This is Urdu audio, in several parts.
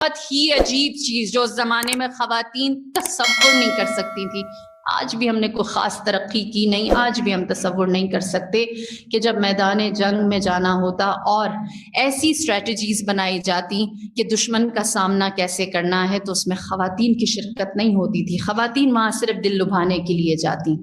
بہت ہی عجیب چیز جو اس زمانے میں خواتین تصور نہیں کر سکتی تھی. آج بھی ہم نے کوئی خاص ترقی کی نہیں، آج بھی ہم تصور نہیں کر سکتے کہ جب میدان جنگ میں جانا ہوتا اور ایسی اسٹریٹجیز بنائی جاتی کہ دشمن کا سامنا کیسے کرنا ہے تو اس میں خواتین کی شرکت نہیں ہوتی تھی. خواتین وہاں صرف دل لبھانے کے لیے جاتی.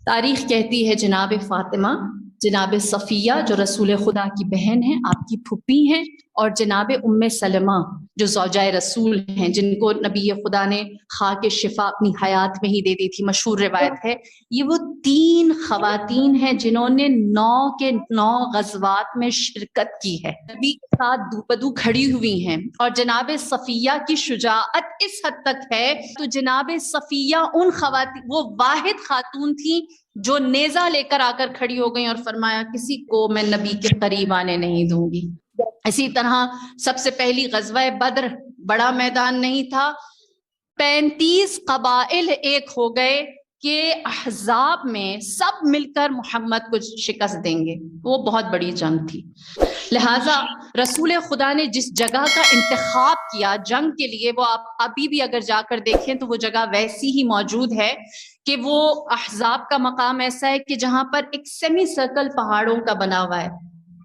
تاریخ کہتی ہے جناب فاطمہ، جناب صفیہ جو رسول خدا کی بہن ہیں، آپ کی پھپھی ہیں، اور جناب ام سلمہ جو زوجہ رسول ہیں، جن کو نبی خدا نے خاک شفا اپنی حیات میں ہی دے دی تھی، مشہور روایت ہے. یہ وہ 3 خواتین ہیں جنہوں نے 9 کے 9 غزوات میں شرکت کی ہے، نبی کے ساتھ دو بدو کھڑی ہوئی ہیں. اور جناب صفیہ کی شجاعت اس حد تک ہے تو جناب صفیہ ان خواتین، وہ واحد خاتون تھی جو نیزہ لے کر آ کر کھڑی ہو گئی اور فرمایا کسی کو میں نبی کے قریب آنے نہیں دوں گی. اسی طرح سب سے پہلی غزوہ بدر، بڑا میدان نہیں تھا، 35 قبائل ایک ہو گئے کہ احزاب میں سب مل کر محمد کو شکست دیں گے. وہ بہت بڑی جنگ تھی. لہٰذا رسول خدا نے جس جگہ کا انتخاب کیا جنگ کے لیے، وہ آپ ابھی بھی اگر جا کر دیکھیں تو وہ جگہ ویسی ہی موجود ہے کہ وہ احزاب کا مقام ایسا ہے کہ جہاں پر ایک سیمی سرکل پہاڑوں کا بنا ہوا ہے،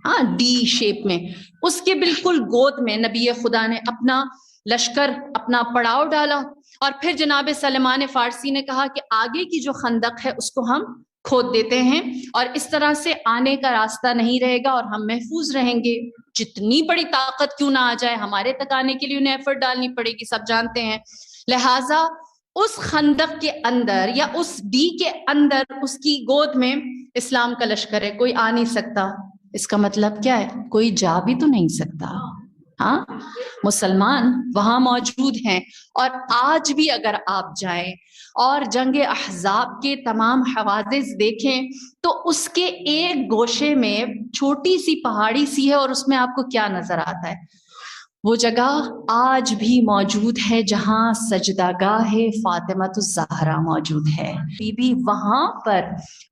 ہاں، ڈی شیپ میں. اس کے بالکل گود میں نبی خدا نے اپنا لشکر، اپنا پڑاؤ ڈالا. اور پھر جناب سلمان فارسی نے کہا کہ آگے کی جو خندق ہے اس کو ہم کھود دیتے ہیں اور اس طرح سے آنے کا راستہ نہیں رہے گا اور ہم محفوظ رہیں گے. جتنی بڑی طاقت کیوں نہ آ جائے، ہمارے تک آنے کے لیے انہیں ایفرٹ ڈالنی پڑے گی، سب جانتے ہیں. لہٰذا اس خندق کے اندر یا اس ڈی کے اندر، اس کی گود میں اسلام کا لشکر ہے، کوئی آ نہیں سکتا. اس کا مطلب کیا ہے؟ کوئی جا بھی تو نہیں سکتا. ہاں، مسلمان وہاں موجود ہیں. اور آج بھی اگر آپ جائیں اور جنگ احزاب کے تمام حوادث دیکھیں تو اس کے ایک گوشے میں چھوٹی سی پہاڑی سی ہے اور اس میں آپ کو کیا نظر آتا ہے؟ وہ جگہ آج بھی موجود ہے جہاں سجدہ گاہ فاطمۃ الزہرا موجود ہے. بی بی وہاں پر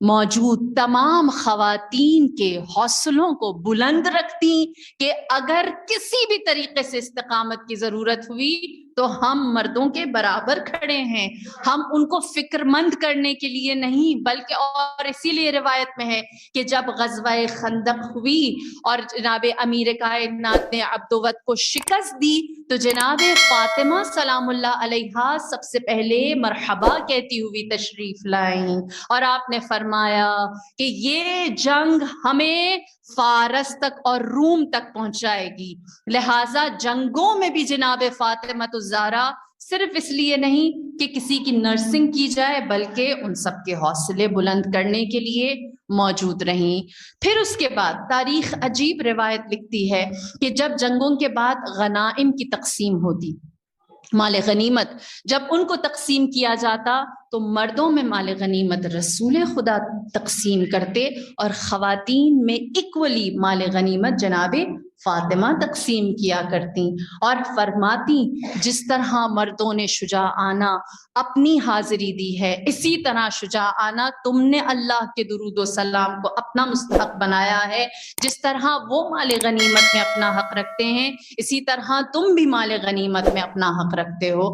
موجود تمام خواتین کے حوصلوں کو بلند رکھتی کہ اگر کسی بھی طریقے سے استقامت کی ضرورت ہوئی تو ہم مردوں کے برابر کھڑے ہیں. ہم ان کو فکر مند کرنے کے لیے نہیں، بلکہ اور اسی لیے روایت میں ہے کہ جب غزوہ خندق ہوئی اور جناب امیر کائنات نے عبدوت کو شکست دی تو جناب فاطمہ سلام اللہ علیہا سب سے پہلے مرحبا کہتی ہوئی تشریف لائیں اور آپ نے فرمایا کہ یہ جنگ ہمیں فارس تک اور روم تک پہنچائے گی. لہٰذا جنگوں میں بھی جناب فاطمہ الزہرا صرف اس لیے نہیں کہ کسی کی نرسنگ کی جائے بلکہ ان سب کے حوصلے بلند کرنے کے لیے موجود رہیں. پھر اس کے بعد تاریخ عجیب روایت لکھتی ہے کہ جب جنگوں کے بعد غنائم کی تقسیم ہوتی، مال غنیمت جب ان کو تقسیم کیا جاتا تو مردوں میں مال غنیمت رسول خدا تقسیم کرتے اور خواتین میں ایکولی مال غنیمت جناب فاطمہ تقسیم کیا کرتی اور فرماتی جس طرح مردوں نے شجاعانہ اپنی حاضری دی ہے اسی طرح شجاعانہ تم نے اللہ کے درود و سلام کو اپنا مستحق بنایا ہے. جس طرح وہ مال غنیمت میں اپنا حق رکھتے ہیں اسی طرح تم بھی مال غنیمت میں اپنا حق رکھتے ہو.